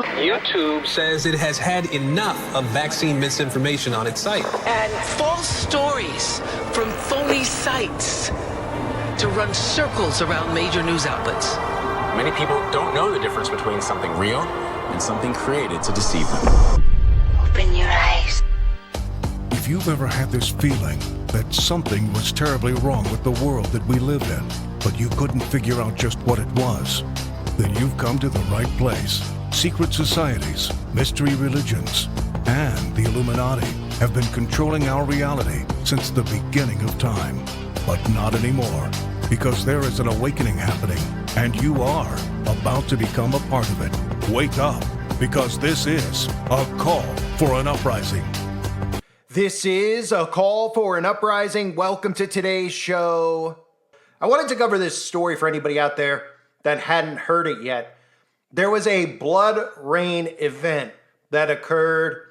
YouTube says it has had enough of vaccine misinformation on its site. And false stories from phony sites to run circles around major news outlets. Many people don't know the difference between something real and something created to deceive them. Open your eyes. If you've ever had this feeling that something was terribly wrong with the world that we live in, but you couldn't figure out just what it was, then you've come to the right place. Secret societies, mystery religions, and the Illuminati have been controlling our reality since the beginning of time. But not anymore, because there is an awakening happening, and you are about to become a part of it. Wake up, because this is a call for an uprising. This is a call for an uprising. Welcome to today's show. I wanted to cover this story for anybody out there that hadn't heard it yet. There was a blood rain event that occurred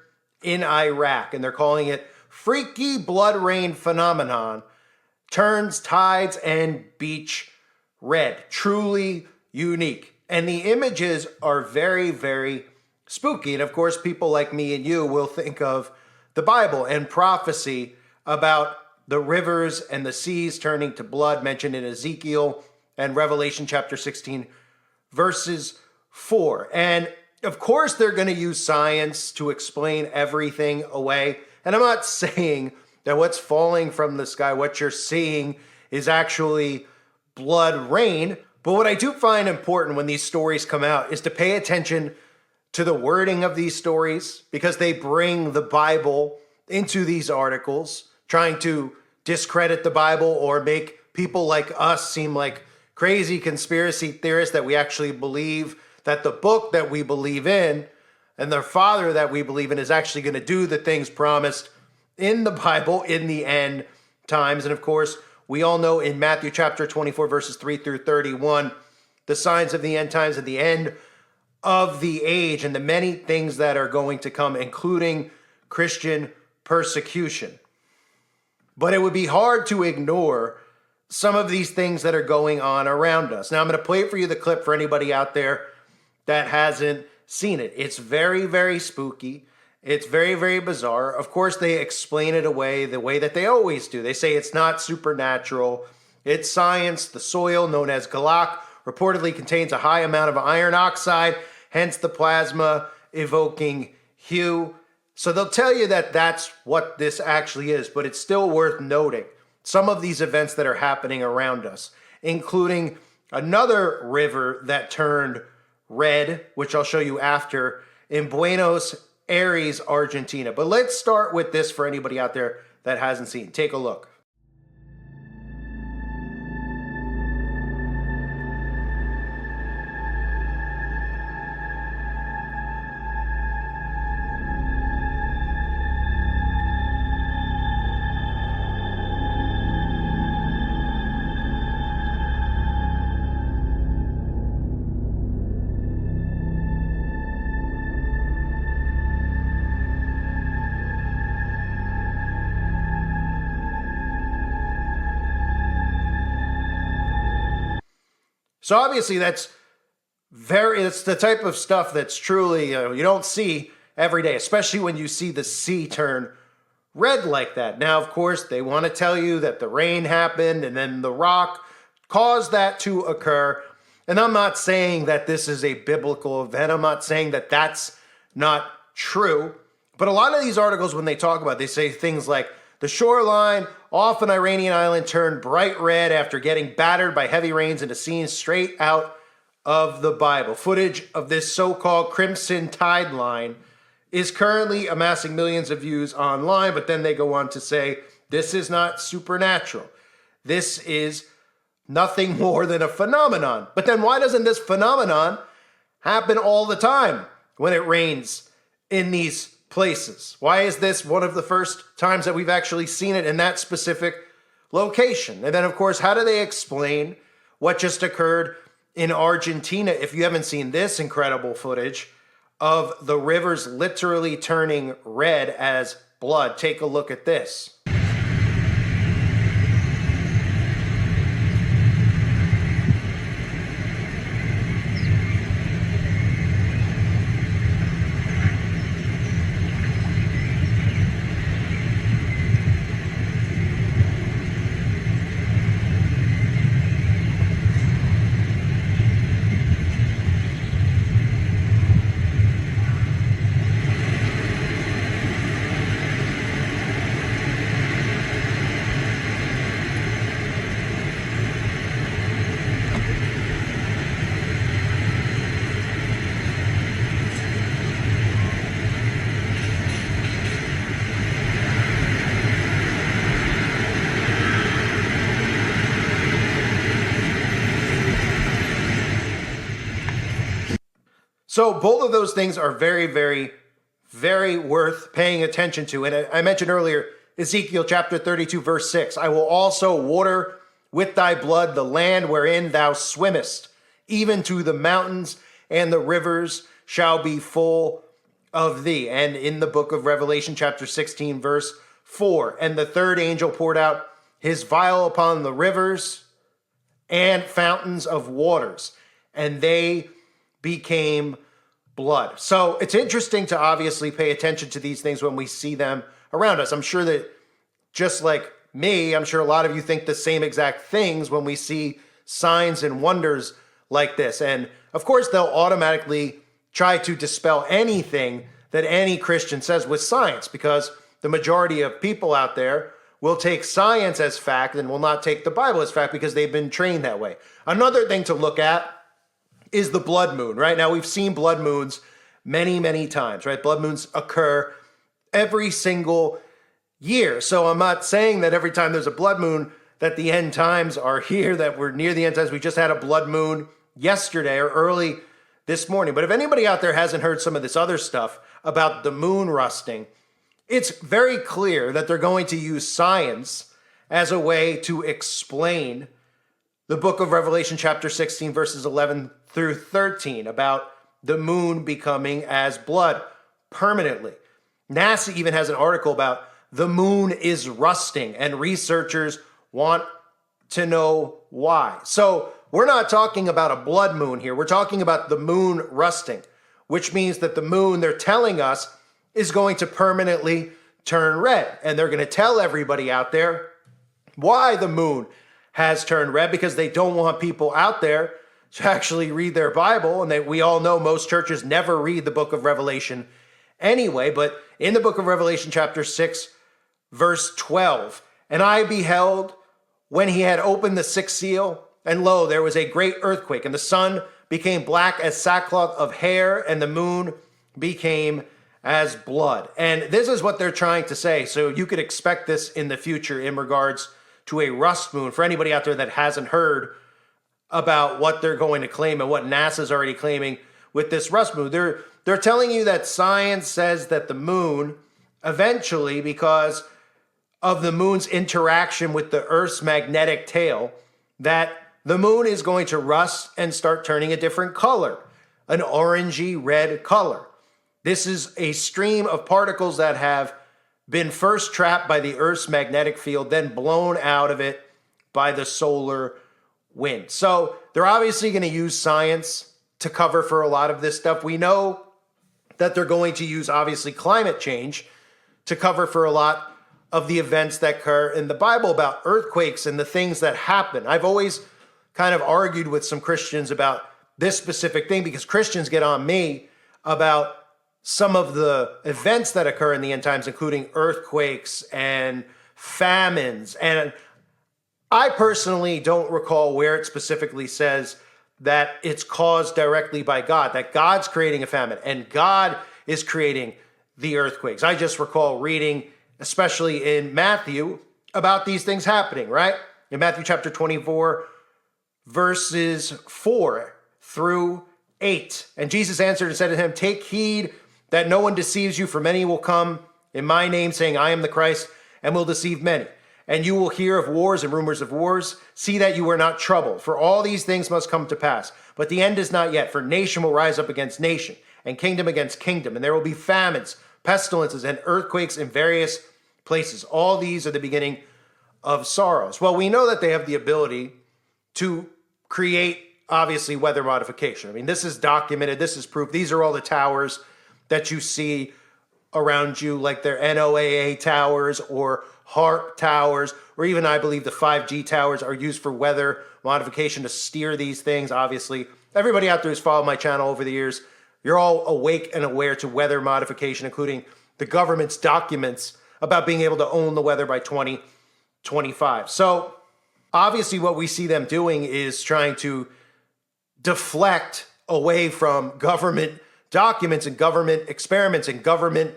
in Iraq, and they're calling it Freaky Blood Rain Phenomenon. Turns tides and beach red. Truly unique. And the images are very, very spooky. And of course, people like me and you will think of the Bible and prophecy about the rivers and the seas turning to blood mentioned in Ezekiel and Revelation chapter 16, verses 4. And of course, they're going to use science to explain everything away. And I'm not saying that what's falling from the sky, what you're seeing, is actually blood rain. But what I do find important when these stories come out is to pay attention to the wording of these stories, because they bring the Bible into these articles, trying to discredit the Bible or make people like us seem like crazy conspiracy theorists, that we actually believe that the book that we believe in and the Father that we believe in is actually going to do the things promised in the Bible in the end times. And of course, we all know in Matthew chapter 24, verses 3 through 31, the signs of the end times and the end of the age and the many things that are going to come, including Christian persecution. But it would be hard to ignore some of these things that are going on around us. Now, I'm going to play for you the clip for anybody out there that hasn't seen it. It's very, very spooky. It's very, very bizarre. Of course, they explain it away the way that they always do. They say it's not supernatural. It's science. The soil, known as galak, reportedly contains a high amount of iron oxide, hence the plasma evoking hue. So they'll tell you that that's what this actually is, but it's still worth noting some of these events that are happening around us, including another river that turned red, which I'll show you after, in Buenos Aires, Argentina. But let's start with this for anybody out there that hasn't seen. Take a look. So obviously it's the type of stuff that's truly, you don't see every day, especially when you see the sea turn red like that. Now, of course, they want to tell you that the rain happened and then the rock caused that to occur. And I'm not saying that this is a biblical event. I'm not saying that that's not true. But a lot of these articles, when they talk about it, they say things like, the shoreline off an Iranian island turned bright red after getting battered by heavy rains, into scenes straight out of the Bible. Footage of this so-called crimson tide line is currently amassing millions of views online, but then they go on to say, this is not supernatural. This is nothing more than a phenomenon. But then why doesn't this phenomenon happen all the time when it rains in these places? Why is this one of the first times that we've actually seen it in that specific location? And then, of course, how do they explain what just occurred in Argentina if you haven't seen this incredible footage of the rivers literally turning red as blood? Take a look at this. So both of those things are very, very, very worth paying attention to. And I mentioned earlier, Ezekiel chapter 32, verse 6, I will also water with thy blood the land wherein thou swimmest, even to the mountains, and the rivers shall be full of thee. And in the book of Revelation chapter 16, verse 4, and the third angel poured out his vial upon the rivers and fountains of waters, and they became blood. So it's interesting to obviously pay attention to these things when we see them around us. I'm sure that just like me, I'm sure a lot of you think the same exact things when we see signs and wonders like this. And of course, they'll automatically try to dispel anything that any Christian says with science, because the majority of people out there will take science as fact and will not take the Bible as fact because they've been trained that way. Another thing to look at is the blood moon, right? Now, we've seen blood moons many, many times, right? Blood moons occur every single year. So I'm not saying that every time there's a blood moon that the end times are here, that we're near the end times. We just had a blood moon yesterday or early this morning. But if anybody out there hasn't heard some of this other stuff about the moon rusting, it's very clear that they're going to use science as a way to explain the book of Revelation chapter 16, verses 11 through 13 about the moon becoming as blood permanently. NASA even has an article about the moon is rusting, and researchers want to know why. So we're not talking about a blood moon here. We're talking about the moon rusting, which means that the moon, they're telling us, is going to permanently turn red. And they're going to tell everybody out there why the moon has turned red, because they don't want people out there to actually read their Bible. And we all know most churches never read the book of Revelation anyway. But in the book of Revelation chapter 6, verse 12, and I beheld when he had opened the sixth seal, and lo, there was a great earthquake, and the sun became black as sackcloth of hair, and the moon became as blood. And this is what they're trying to say. So you could expect this in the future in regards to a rust moon. For anybody out there that hasn't heard about what they're going to claim and what NASA's already claiming with this rust moon, they're telling you that science says that the moon eventually, because of the moon's interaction with the Earth's magnetic tail, that the moon is going to rust and start turning a different color, an orangey red color. This is a stream of particles that have been first trapped by the Earth's magnetic field, then blown out of it by the solar wind. So they're obviously going to use science to cover for a lot of this stuff. We know that they're going to use, obviously, climate change to cover for a lot of the events that occur in the Bible about earthquakes and the things that happen. I've always kind of argued with some Christians about this specific thing because Christians get on me about some of the events that occur in the end times, including earthquakes and famines. And I personally don't recall where it specifically says that it's caused directly by God, that God's creating a famine and God is creating the earthquakes. I just recall reading, especially in Matthew, about these things happening, right? In Matthew chapter 24, verses 4 through 8. And Jesus answered and said to him, take heed that no one deceives you, for many will come in my name, saying, I am the Christ, and will deceive many. And you will hear of wars and rumors of wars. See that you are not troubled, for all these things must come to pass. But the end is not yet, for nation will rise up against nation, and kingdom against kingdom, and there will be famines, pestilences, and earthquakes in various places. All these are the beginning of sorrows. Well, we know that they have the ability to create, obviously, weather modification. I mean, this is documented. This is proof. These are all the towers that you see around you, like their NOAA towers or HARP towers, or even I believe the 5G towers are used for weather modification to steer these things. Obviously, everybody out there who's followed my channel over the years, you're all awake and aware to weather modification, including the government's documents about being able to own the weather by 2025. So obviously what we see them doing is trying to deflect away from government documents and government experiments and government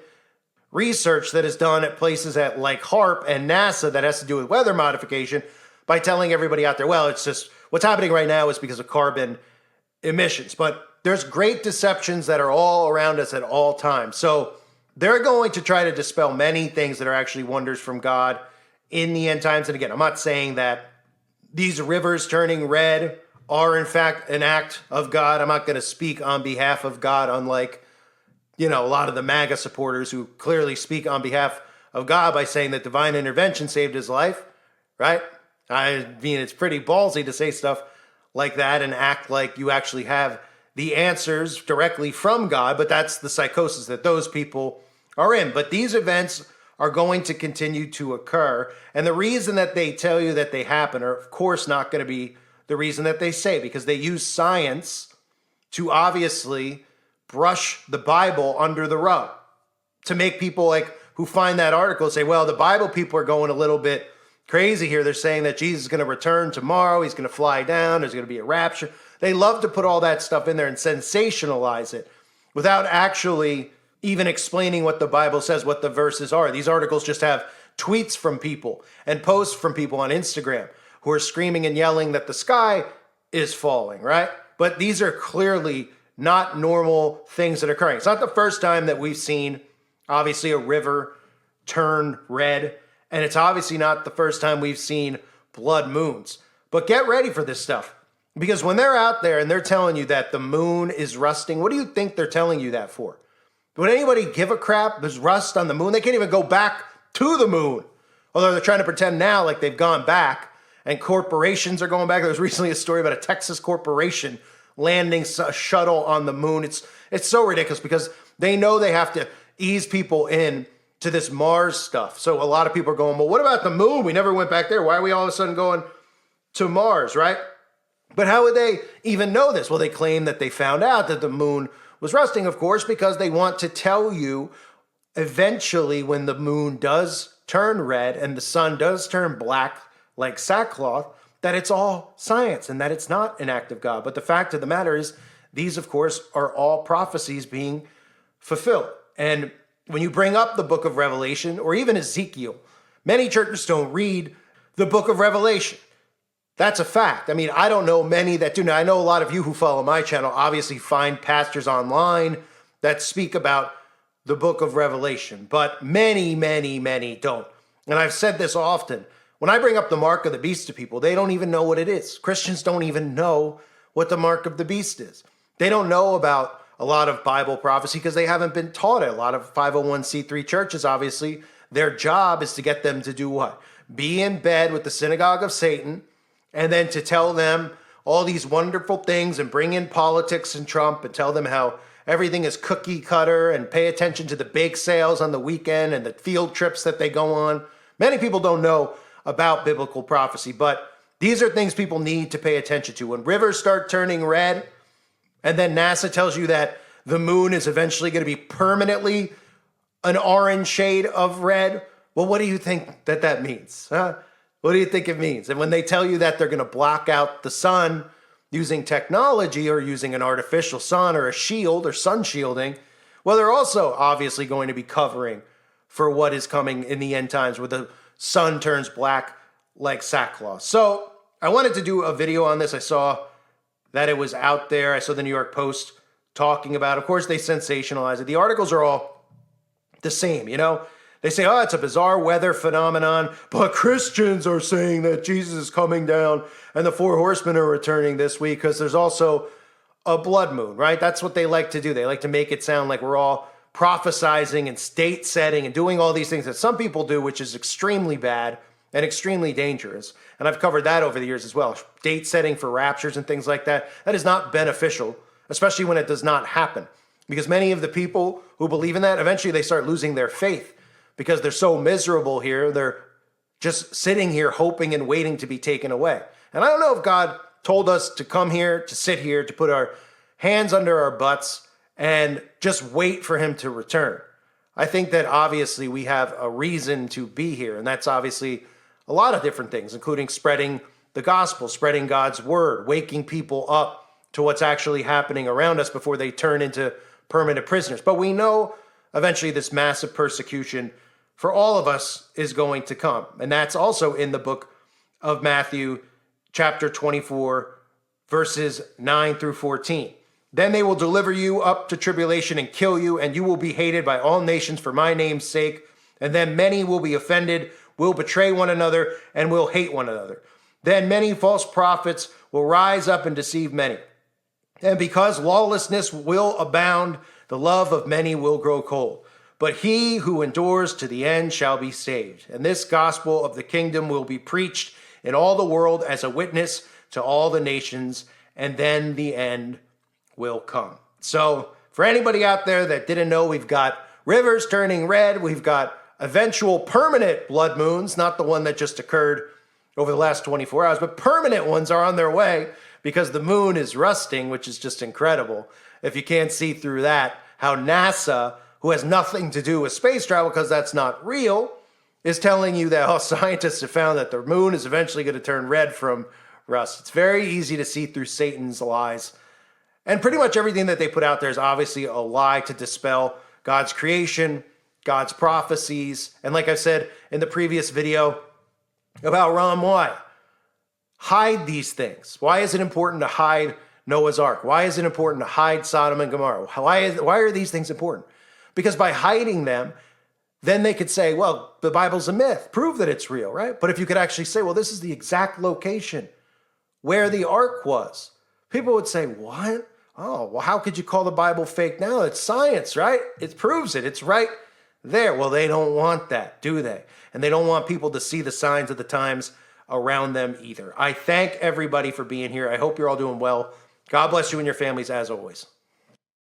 research that is done at places like HARP and NASA that has to do with weather modification by telling everybody out there, well, it's just what's happening right now is because of carbon emissions. But there's great deceptions that are all around us at all times. So they're going to try to dispel many things that are actually wonders from God in the end times. And again, I'm not saying that these rivers turning red are in fact an act of God. I'm not going to speak on behalf of God, unlike, a lot of the MAGA supporters who clearly speak on behalf of God by saying that divine intervention saved his life, right? I mean, it's pretty ballsy to say stuff like that and act like you actually have the answers directly from God, but that's the psychosis that those people are in. But these events are going to continue to occur, and the reason that they tell you that they happen are, of course, not going to be the reason that they say, because they use science to obviously brush the Bible under the rug, to make people like who find that article say, well, the Bible people are going a little bit crazy here. They're saying that Jesus is going to return tomorrow. He's going to fly down. There's going to be a rapture. They love to put all that stuff in there and sensationalize it without actually even explaining what the Bible says, what the verses are. These articles just have tweets from people and posts from people on Instagram who are screaming and yelling that the sky is falling, right? But these are clearly not normal things that are occurring. It's not the first time that we've seen, obviously, a river turn red, and it's obviously not the first time we've seen blood moons. But get ready for this stuff, because when they're out there and they're telling you that the moon is rusting, what do you think they're telling you that for? Would anybody give a crap? There's rust on the moon. They can't even go back to the moon, although they're trying to pretend now like they've gone back, and corporations are going back. There was recently a story about a Texas corporation landing a shuttle on the moon. It's so ridiculous because they know they have to ease people in to this Mars stuff. So a lot of people are going, well, what about the moon? We never went back there. Why are we all of a sudden going to Mars, right? But how would they even know this? Well, they claim that they found out that the moon was rusting, of course, because they want to tell you eventually when the moon does turn red and the sun does turn black like sackcloth, that it's all science and that it's not an act of God. But the fact of the matter is, these, of course, are all prophecies being fulfilled. And when you bring up the book of Revelation or even Ezekiel, many churches don't read the book of Revelation. That's a fact. I mean, I don't know many that do. Now, I know a lot of you who follow my channel obviously find pastors online that speak about the book of Revelation, but many, many, many don't. And I've said this often. When I bring up the mark of the beast to people, they don't even know what it is. Christians don't even know what the mark of the beast is. They don't know about a lot of Bible prophecy because they haven't been taught it. A lot of 501c3 churches, obviously, their job is to get them to do what? Be in bed with the synagogue of Satan, and then to tell them all these wonderful things and bring in politics and Trump and tell them how everything is cookie cutter and pay attention to the bake sales on the weekend and the field trips that they go on. Many people don't know about biblical prophecy, but these are things people need to pay attention to. When rivers start turning red, and then NASA tells you that the moon is eventually going to be permanently an orange shade of red, well, what do you think that means? Huh? What do you think it means? And when they tell you that they're going to block out the sun using technology or using an artificial sun or a shield or sun shielding, well, they're also obviously going to be covering for what is coming in the end times where the sun turns black like sackcloth. So I wanted to do a video on this. I saw that it was out there. I saw the New York Post talking about it. Of course, they sensationalize it. The articles are all the same, They say, oh, it's a bizarre weather phenomenon, but Christians are saying that Jesus is coming down and the four horsemen are returning this week because there's also a blood moon, right? That's what they like to do. They like to make it sound like we're all prophesizing and state setting and doing all these things that some people do, which is extremely bad and extremely dangerous. And I've covered that over the years as well. Date setting for raptures and things like that. That is not beneficial, especially when it does not happen. Because many of the people who believe in that, eventually they start losing their faith because they're so miserable here. They're just sitting here hoping and waiting to be taken away. And I don't know if God told us to come here, to sit here, to put our hands under our butts and just wait for him to return. I think that obviously we have a reason to be here, and that's obviously a lot of different things, including spreading the gospel, spreading God's word, waking people up to what's actually happening around us before they turn into permanent prisoners. But we know eventually this massive persecution for all of us is going to come. And that's also in the book of Matthew, chapter 24, verses 9 through 14. Then they will deliver you up to tribulation and kill you, and you will be hated by all nations for my name's sake. And then many will be offended, will betray one another, and will hate one another. Then many false prophets will rise up and deceive many. And because lawlessness will abound, the love of many will grow cold. But he who endures to the end shall be saved. And this gospel of the kingdom will be preached in all the world as a witness to all the nations, and then the end will come. So for anybody out there that didn't know, we've got rivers turning red. We've got eventual permanent blood moons, not the one that just occurred over the last 24 hours, but permanent ones are on their way because the moon is rusting, which is just incredible. If you can't see through that, how NASA, who has nothing to do with space travel because that's not real, is telling you that scientists have found that the moon is eventually going to turn red from rust. It's very easy to see through Satan's lies. And pretty much everything that they put out there is obviously a lie to dispel God's creation, God's prophecies. And like I said in the previous video about Ron Wyatt, hide these things. Why is it important to hide Noah's Ark? Why is it important to hide Sodom and Gomorrah? Why are these things important? Because by hiding them, then they could say, well, the Bible's a myth. Prove that it's real, right? But if you could actually say, well, this is the exact location where the ark was, people would say, what? Oh, well, how could you call the Bible fake now? It's science, right? It proves it. It's right there. Well, they don't want that, do they? And they don't want people to see the signs of the times around them either. I thank everybody for being here. I hope you're all doing well. God bless you and your families as always.